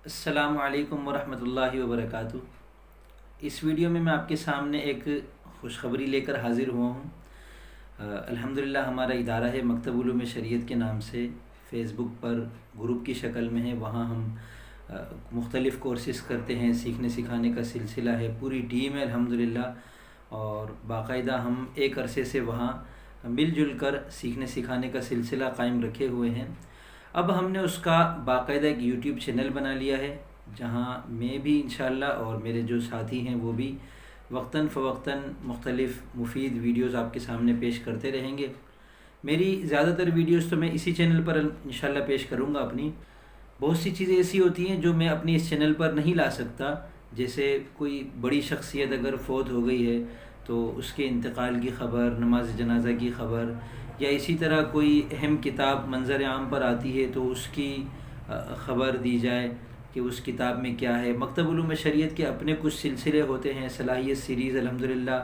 अस्सलामु अलैकुम वरहमतुल्लाहि वबरकातुहू। इस वीडियो में मैं आपके सामने एक खुशखबरी लेकर हाज़िर हुआ हूँ। अल्हम्दुलिल्लाह हमारा इदारा है मकतब उलूम शरीयत के नाम से फ़ेसबुक पर ग्रुप की शक्ल में है। वहाँ हम मुख्तलिफ़ कोर्सेज़ करते हैं, सीखने सिखाने का सिलसिला है, पूरी टीम है अल्हम्दुलिल्लाह। और बाकायदा हम एक अरसे से वहाँ मिलजुल कर सीखने सिखाने का सिलसिला कायम रखे हुए हैं। अब हमने उसका बाकायदा एक यूट्यूब चैनल बना लिया है, जहाँ मैं भी इंशाअल्लाह और मेरे जो साथी हैं वो भी वक्तन फ़वक्तन मुख्तलिफ़ मुफीद वीडियोज़ आपके सामने पेश करते रहेंगे। मेरी ज़्यादातर वीडियोज़ तो मैं इसी चैनल पर इंशाअल्लाह पेश करूँगा अपनी। बहुत सी चीज़ें ऐसी होती हैं जो मैं अपनी इस चैनल पर नहीं ला सकता, जैसे कोई बड़ी शख्सियत अगर फ़ौत हो गई है तो उसके इंतकाल की ख़बर, नमाज जनाजा की ख़बर, या इसी तरह कोई अहम किताब मंज़र आम पर आती है तो उसकी ख़बर दी जाए कि उस किताब में क्या है। मकतब उलूम शरीयत के अपने कुछ सिलसिले होते हैं, सलाहियत सीरीज़ अल्हम्दुलिल्लाह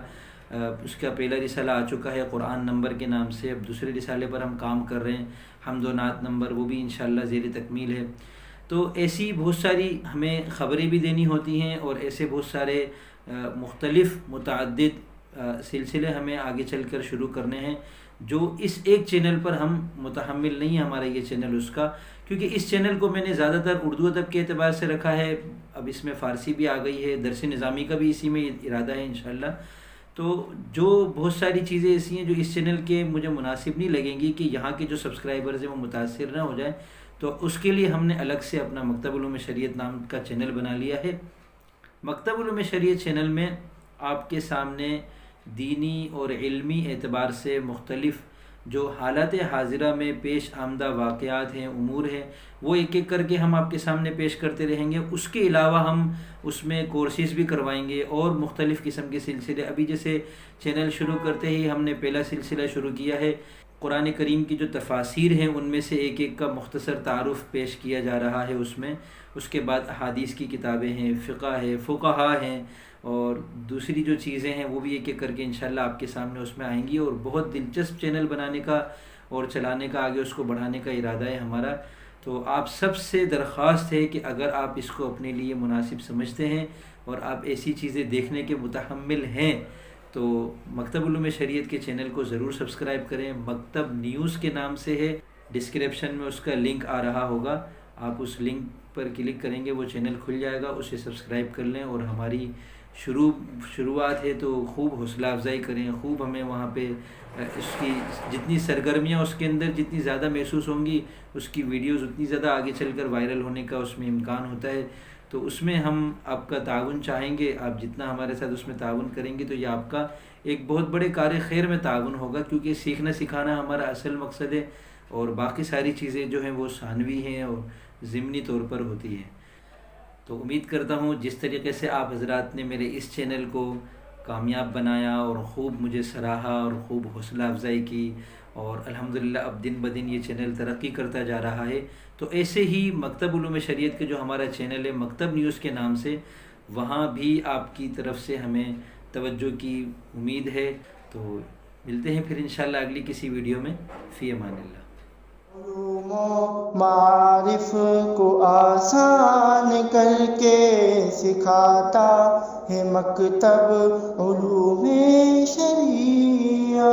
उसका पहला रिसाला आ चुका है कुरान नंबर के नाम से। अब दूसरे रिसाले पर हम काम कर रहे हैं, हम्द व नात नंबर, वो भी इंशाअल्लाह ज़ेर तकमील है। तो ऐसी बहुत सारी हमें ख़बरें भी देनी होती हैं और ऐसे बहुत सारे मुख्तलिफ़ मुतअद्दिद सिलसिले हमें आगे चल कर शुरू करने हैं, जो इस एक चैनल पर हम मुतहम्मिल नहीं है हमारा ये चैनल उसका, क्योंकि इस चैनल को मैंने ज़्यादातर उर्दू अदब के अतबार से रखा है। अब इसमें फ़ारसी भी आ गई है, दरस निज़ामी का भी इसी में इरादा है इंशाअल्लाह। तो जो बहुत सारी चीज़ें ऐसी हैं जो इस चैनल के मुझे मुनासिब नहीं लगेंगी कि यहाँ के जो सब्सक्राइबर्स हैं वो मुतासिर ना हो जाए, तो उसके लिए हमने अलग से अपना मकतब उलूम शरीयत नाम का चैनल बना लिया है। मकतब उलूम शरीयत चैनल में आपके सामने दीनी और इल्मी एतबार से मुख्तलिफ़ जो हालत हाज़िरा में पेश आमदा वाक़यात हैं, उमूर हैं, वो एक एक करके हम आपके सामने पेश करते रहेंगे। उसके अलावा हम उसमें कोर्सेज़ भी करवाएंगे और मुख्तलिफ़ किस्म के सिलसिले। अभी जैसे चैनल शुरू करते ही हमने पहला सिलसिला शुरू किया है, कुरान करीम की जो तफासिर हैं उनमें से एक एक का मुख्तसर तारुफ़ पेश किया जा रहा है उसमें। उसके बाद अहादीस की किताबें हैं, फ़िक़्ह है, फ़ुक़हा हैं, और दूसरी जो चीज़ें हैं वो भी एक एक करके इंशाअल्लाह आपके सामने उसमें आएंगी। और बहुत दिलचस्प चैनल बनाने का और चलाने का, आगे उसको बढ़ाने का इरादा है हमारा। तो आप सबसे दरख्वास्त है कि अगर आप इसको अपने लिए मुनासिब समझते हैं और आप ऐसी चीज़ें देखने के मुतहम्मिल हैं तो मकतब उलूम शरीयत के चैनल को ज़रूर सब्सक्राइब करें। मकतब न्यूज़ के नाम से है, डिस्क्रिप्शन में उसका लिंक आ रहा होगा, आप उस लिंक पर क्लिक करेंगे वो चैनल खुल जाएगा, उसे सब्सक्राइब कर लें। और हमारी शुरुआत है तो खूब हौसला अफजाई करें, खूब हमें वहाँ पे इसकी जितनी सरगर्मियाँ उसके अंदर जितनी ज़्यादा महसूस होंगी, उसकी वीडियोस उतनी ज़्यादा आगे चलकर वायरल होने का उसमें इम्कान होता है। तो उसमें हम आपका ताउन चाहेंगे, आप जितना हमारे साथ उसमें ताउन करेंगे तो ये आपका एक बहुत बड़े कार खैर में ताउन होगा, क्योंकि सीखना सिखाना हमारा असल मकसद है और बाकी सारी चीज़ें जो हैं वो सानवी हैं और ज़िमनी तौर पर होती हैं। तो उम्मीद करता हूँ जिस तरीके से आप हज़रात ने मेरे इस चैनल को कामयाब बनाया और ख़ूब मुझे सराहा और ख़ूब हौसला अफजाई की, और अल्हम्दुलिल्लाह अब दिन ब दिन ये चैनल तरक्की करता जा रहा है। तो ऐसे ही मकतब उलूम शरीयत के जो हमारा चैनल है मकतब न्यूज़ के नाम से, वहाँ भी आपकी तरफ से हमें तवज्जो की उम्मीद है। तो मिलते हैं फिर इंशाअल्लाह अगली किसी वीडियो में। फ़ी अमानिल्लाह। मारिफ को आसान करके सिखाता है मकतब उलूम शरिया।